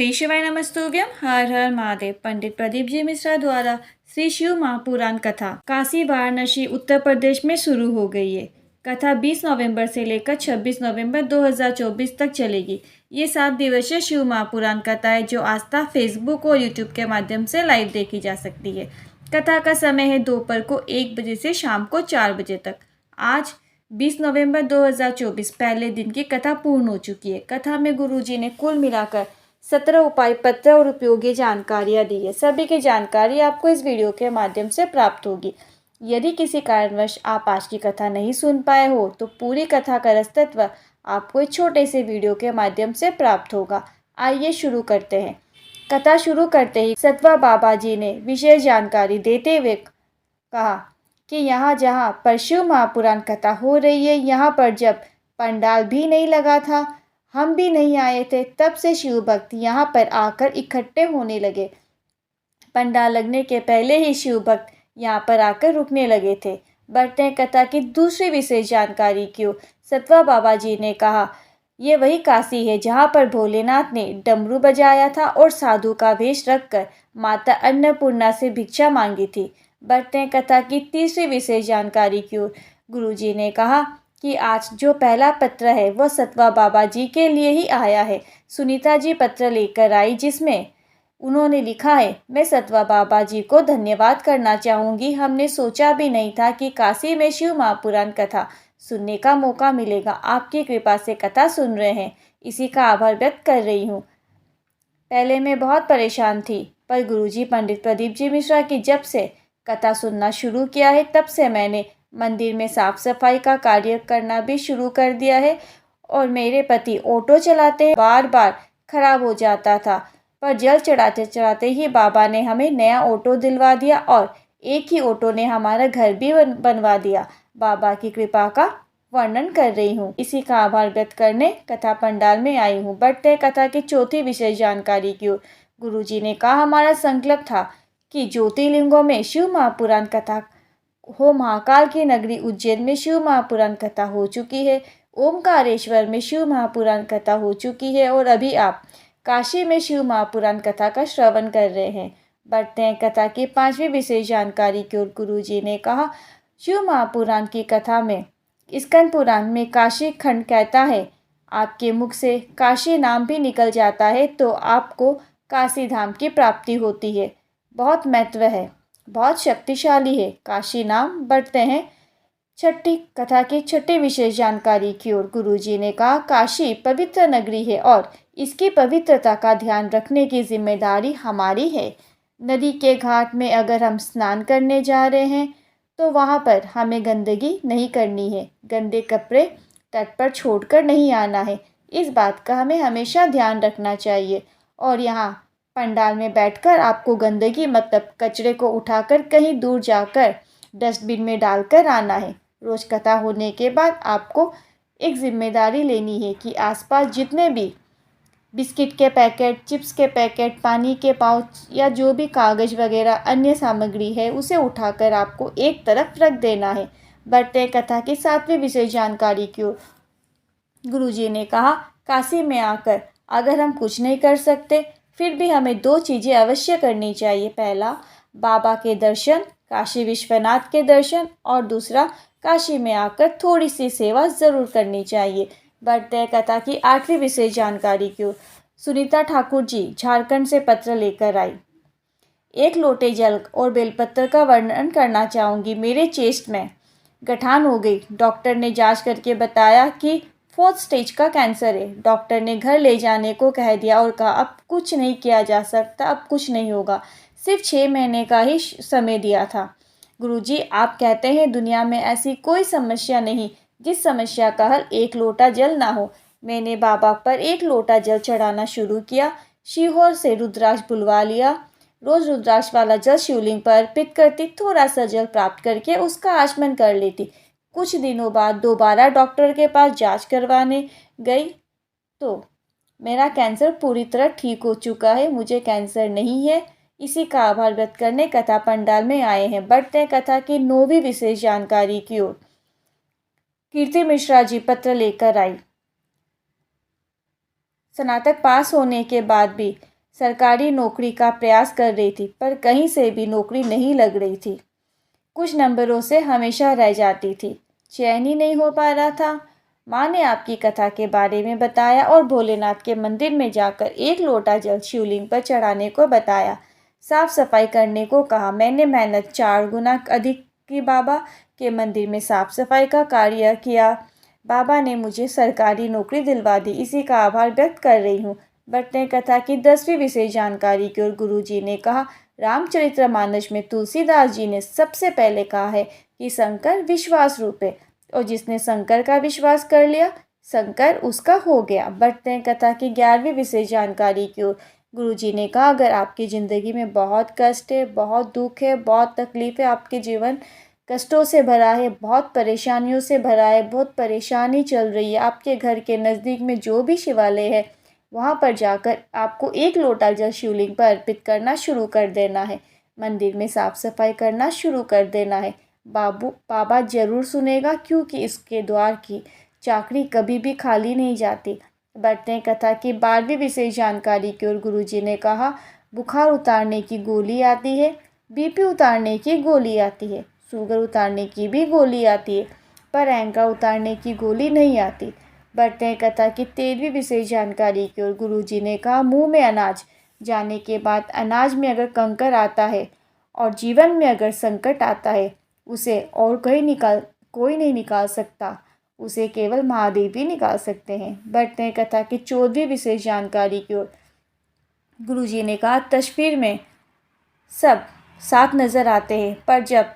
श्री शिवाय नमस्तुभ्यम। हर हर महादेव। पंडित प्रदीप जी मिश्रा द्वारा श्री शिव महापुराण कथा काशी वाराणसी उत्तर प्रदेश में शुरू हो गई है। कथा 20 नवंबर से लेकर 26 नवंबर 2024 तक चलेगी। ये 7 दिवसीय शिव महापुराण कथा है जो आस्था फेसबुक और यूट्यूब के माध्यम से लाइव देखी जा सकती है। कथा का समय है दोपहर को 1 बजे से शाम को 4 बजे तक। आज 20 नवंबर 2024 पहले दिन की कथा पूर्ण हो चुकी है। कथा में गुरुजी ने कुल मिलाकर 17 उपाय पत्र और उपयोगी जानकारियाँ दी है। सभी की जानकारी आपको इस वीडियो के माध्यम से प्राप्त होगी। यदि किसी कारणवश आप आज की कथा नहीं सुन पाए हो तो पूरी कथा का रसतत्व आपको इस छोटे से वीडियो के माध्यम से प्राप्त होगा। आइए शुरू करते हैं। कथा शुरू करते ही सतवा बाबा जी ने विशेष जानकारी देते हुए कहा कि यहाँ जहाँ पर शिव महापुराण कथा हो रही है, यहाँ पर जब पंडाल भी नहीं लगा था, हम भी नहीं आए थे, तब से शिव भक्त यहाँ पर आकर इकट्ठे होने लगे। पंडाल लगने के पहले ही शिव भक्त यहाँ पर आकर रुकने लगे थे। बढ़ते हैं कथा की दूसरी विशेष जानकारी की ओर। सतवा बाबा जी ने कहा, ये वही काशी है जहाँ पर भोलेनाथ ने डमरू बजाया था और साधु का वेश रखकर माता अन्नपूर्णा से भिक्षा मांगी थी। बढ़ते हैं कथा की तीसरी विशेष जानकारी की ओर। गुरुजी ने कहा कि आज जो पहला पत्र है वह सतवा बाबा जी के लिए ही आया है। सुनीता जी पत्र लेकर आई जिसमें उन्होंने लिखा है, मैं सतवा बाबा जी को धन्यवाद करना चाहूँगी। हमने सोचा भी नहीं था कि काशी में शिव महापुराण कथा सुनने का मौका मिलेगा। आपकी कृपा से कथा सुन रहे हैं, इसी का आभार व्यक्त कर रही हूँ। पहले मैं बहुत परेशान थी, पर गुरुजी पंडित प्रदीप जी मिश्रा की जब से कथा सुनना शुरू किया है तब से मैंने मंदिर में साफ सफाई का कार्य करना भी शुरू कर दिया है। और मेरे पति ऑटो चलाते बार बार खराब हो जाता था, पर जल चढ़ाते चढ़ाते ही बाबा ने हमें नया ऑटो दिलवा दिया और एक ही ऑटो ने हमारा घर भी बनवा दिया। बाबा की कृपा का वर्णन कर रही हूँ, इसी का आभार व्यक्त करने कथा पंडाल में आई हूँ। बढ़ते कथा की चौथी विशेष जानकारी की ओर। गुरुजी ने कहा, हमारा संकल्प था कि ज्योतिर्लिंगों में शिव महापुराण कथा हो। महाकाल की नगरी उज्जैन में शिव महापुराण कथा हो चुकी है, ओमकारेश्वर में शिव महापुराण कथा हो चुकी है और अभी आप काशी में शिव महापुराण कथा का श्रवण कर रहे हैं। बढ़ते हैं कथा की पांचवी विशेष जानकारी की ओर। गुरुजी ने कहा, शिव महापुराण की कथा में स्कंद पुराण में काशी खंड कहता है, आपके मुख से काशी नाम भी निकल जाता है तो आपको काशी धाम की प्राप्ति होती है। बहुत महत्व है, बहुत शक्तिशाली है काशी नाम। बढ़ते हैं छठी कथा की छठी विशेष जानकारी की ओर। गुरुजी ने कहा, काशी पवित्र नगरी है और इसकी पवित्रता का ध्यान रखने की जिम्मेदारी हमारी है। नदी के घाट में अगर हम स्नान करने जा रहे हैं तो वहाँ पर हमें गंदगी नहीं करनी है, गंदे कपड़े तट पर छोड़कर नहीं आना है। इस बात का हमें हमेशा ध्यान रखना चाहिए। और यहाँ पंडाल में बैठकर आपको गंदगी मतलब कचरे को उठाकर कहीं दूर जाकर डस्टबिन में डालकर आना है। रोज कथा होने के बाद आपको एक जिम्मेदारी लेनी है कि आसपास जितने भी बिस्किट के पैकेट, चिप्स के पैकेट, पानी के पाउच या जो भी कागज़ वगैरह अन्य सामग्री है उसे उठाकर आपको एक तरफ रख देना है। बढ़ते कथा की सातवीं विशेष जानकारी की ओर। गुरुजी ने कहा, काशी में आकर अगर हम कुछ नहीं कर सकते फिर भी हमें 2 चीज़ें अवश्य करनी चाहिए। पहला, बाबा के दर्शन, काशी विश्वनाथ के दर्शन, और दूसरा, काशी में आकर थोड़ी सी सेवा ज़रूर करनी चाहिए। बढ़ते कथा की आठवीं विशेष जानकारी की ओर। सुनीता ठाकुर जी झारखंड से पत्र लेकर आई। 1 लोटे जल और बेलपत्र का वर्णन करना चाहूँगी। मेरे चेस्ट में गठान हो गई। डॉक्टर ने जांच करके बताया कि 4th स्टेज का कैंसर है। डॉक्टर ने घर ले जाने को कह दिया और कहा, अब कुछ नहीं किया जा सकता, अब कुछ नहीं होगा। सिर्फ 6 महीने का ही समय दिया था। गुरुजी, आप कहते हैं दुनिया में ऐसी कोई समस्या नहीं जिस समस्या का हल 1 लोटा जल ना हो। मैंने बाबा पर 1 लोटा जल चढ़ाना शुरू किया। शिवहर से रुद्राक्ष बुलवा लिया। रोज रुद्राक्ष वाला जल शिवलिंग पर अर्पित करती, थोड़ा सा जल प्राप्त करके उसका आचमन कर लेती। कुछ दिनों बाद दोबारा डॉक्टर के पास जांच करवाने गई तो मेरा कैंसर पूरी तरह ठीक हो चुका है, मुझे कैंसर नहीं है। इसी का आभार व्यक्त करने कथा पंडाल में आए हैं। बढ़ते कथा की 9वीं विशेष जानकारी की ओर। कीर्ति मिश्रा जी पत्र लेकर आई। स्नातक पास होने के बाद भी सरकारी नौकरी का प्रयास कर रही थी, पर कहीं से भी नौकरी नहीं लग रही थी। कुछ नंबरों से हमेशा रह जाती थी। चैन ही नहीं हो पा रहा था। माँ ने आपकी कथा के बारे में बताया और भोलेनाथ के मंदिर में जाकर एक लोटा जल शिवलिंग पर चढ़ाने को बताया। साफ सफाई करने को कहा। मैंने मेहनत 4 गुना अधिक की। बाबा के मंदिर में साफ सफाई का कार्य किया। बाबा ने मुझे सरकारी नौकरी दिलवा दी। इसी का आभार व्यक्त कर रही हूँ। बढ़ते कथा की 10वीं विशेष जानकारी की ओर गुरुजी ने कहा, रामचरितमानस में तुलसीदास जी ने सबसे पहले कहा है कि शंकर विश्वास रूप है, और जिसने शंकर का विश्वास कर लिया, शंकर उसका हो गया। बढ़ते हैं कथा की 11वीं विशेष जानकारी की ओर। गुरुजी ने कहा, अगर आपकी ज़िंदगी में बहुत कष्ट है, बहुत दुख है, बहुत तकलीफ है, आपके जीवन कष्टों से भरा है, बहुत परेशानियों से भरा है, बहुत परेशानी चल रही है, आपके घर के नज़दीक में जो भी शिवालय है वहाँ पर जाकर आपको एक लोटा जल शिवलिंग पर अर्पित करना शुरू कर देना है। मंदिर में साफ सफाई करना शुरू कर देना है। बाबा जरूर सुनेगा, क्योंकि इसके द्वार की चाकरी कभी भी खाली नहीं जाती। बढ़ते हैं कथा की 12वीं विशेष जानकारी की ओर। गुरुजी ने कहा, बुखार उतारने की गोली आती है, बीपी उतारने की गोली आती है, शुगर उतारने की भी गोली आती है, पर अहंकार उतारने की गोली नहीं आती। बढ़ते हैं कथा की 13वीं विशेष जानकारी की ओर। गुरुजी ने कहा, मुंह में अनाज जाने के बाद अनाज में अगर कंकर आता है और जीवन में अगर संकट आता है, उसे और कोई नहीं निकाल सकता, उसे केवल महादेव ही निकाल सकते हैं। बढ़ते हैं कथा की 14वीं विशेष जानकारी की ओर। गुरुजी ने कहा, तस्वीर में सब साथ नज़र आते हैं, पर जब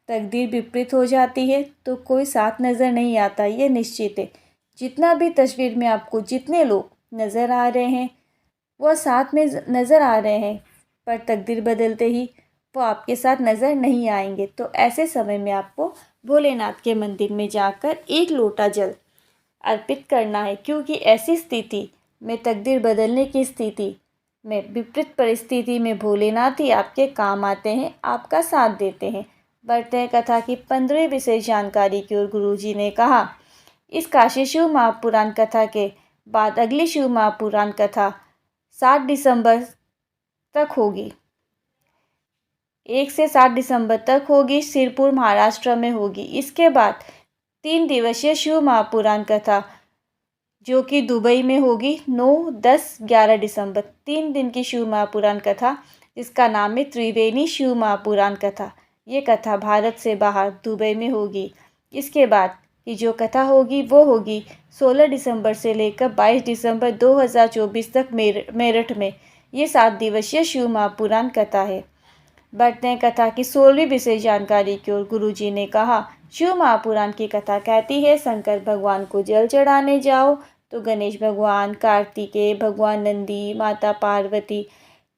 तकदीर विपरीत हो जाती है तो कोई साथ नज़र नहीं आता, ये निश्चित है। जितना भी तस्वीर में आपको जितने लोग नज़र आ रहे हैं वह साथ में नज़र आ रहे हैं, पर तकदीर बदलते ही वो आपके साथ नज़र नहीं आएंगे। तो ऐसे समय में आपको भोलेनाथ के मंदिर में जाकर एक लोटा जल अर्पित करना है, क्योंकि ऐसी स्थिति में, तकदीर बदलने की स्थिति में, विपरीत परिस्थिति में भोलेनाथ ही आपके काम आते हैं, आपका साथ देते हैं। बढ़ते हैं कथा की 15वीं विशेष जानकारी की ओर। गुरुजी ने कहा, इस काशी शिव महापुराण कथा के बाद अगली शिव महापुराण कथा 7 दिसंबर तक होगी। 1 से 7 दिसंबर तक होगी, सिरपुर महाराष्ट्र में होगी। इसके बाद 3 दिवसीय शिव महापुराण कथा जो कि दुबई में होगी 9, 10, 11 दिसंबर। 3 दिन की शिव महापुराण कथा जिसका नाम है त्रिवेणी शिव महापुराण कथा। ये कथा भारत से बाहर दुबई में होगी। इसके बाद की जो कथा होगी वो होगी 16 दिसंबर से लेकर 22 दिसंबर 2024 तक मेरठ में। ये 7 दिवसीय शिव महापुराण कथा है। बढ़ते हैं कथा की 16वीं विशेष जानकारी की ओर। गुरुजी ने कहा, शिव महापुराण की कथा कहती है, शंकर भगवान को जल चढ़ाने जाओ तो गणेश भगवान, कार्तिकेय भगवान, नंदी, माता पार्वती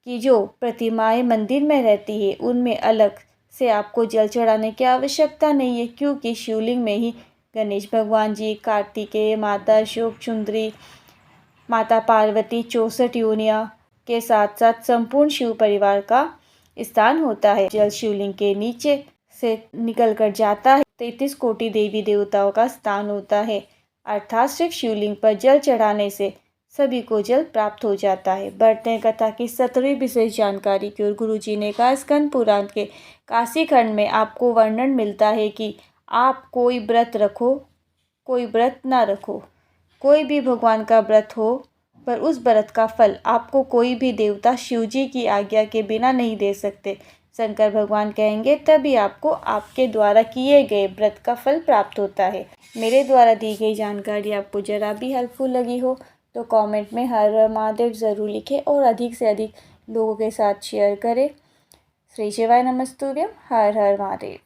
की जो प्रतिमाएं मंदिर में रहती है उनमें अलग से आपको जल चढ़ाने की आवश्यकता नहीं है, क्योंकि शिवलिंग में ही गणेश भगवान जी, कार्तिकेय माता, शोक सुंदरी माता पार्वती, 64 योनियाँ के साथ साथ संपूर्ण शिव परिवार का स्थान होता है। जल शिवलिंग के नीचे से निकल कर जाता है 33 कोटि देवी देवताओं का स्थान होता है, अर्थात सिर्फ शिवलिंग पर जल चढ़ाने से सभी को जल प्राप्त हो जाता है। बढ़ते हैं कथा की 17वीं विशेष जानकारी की ओर। गुरुजी ने कहा, स्कंद पुराण के काशी खंड में आपको वर्णन मिलता है कि आप कोई व्रत रखो, कोई व्रत ना रखो, कोई भी भगवान का व्रत हो, पर उस व्रत का फल आपको कोई भी देवता शिव जी की आज्ञा के बिना नहीं दे सकते। शंकर भगवान कहेंगे तभी आपको आपके द्वारा किए गए व्रत का फल प्राप्त होता है। मेरे द्वारा दी गई जानकारी आपको जरा भी हेल्पफुल लगी हो तो कमेंट में हर हर महादेव ज़रूर लिखें और अधिक से अधिक लोगों के साथ शेयर करें। श्री शिवाय नमस्तुभ्यम। हर हर महादेव।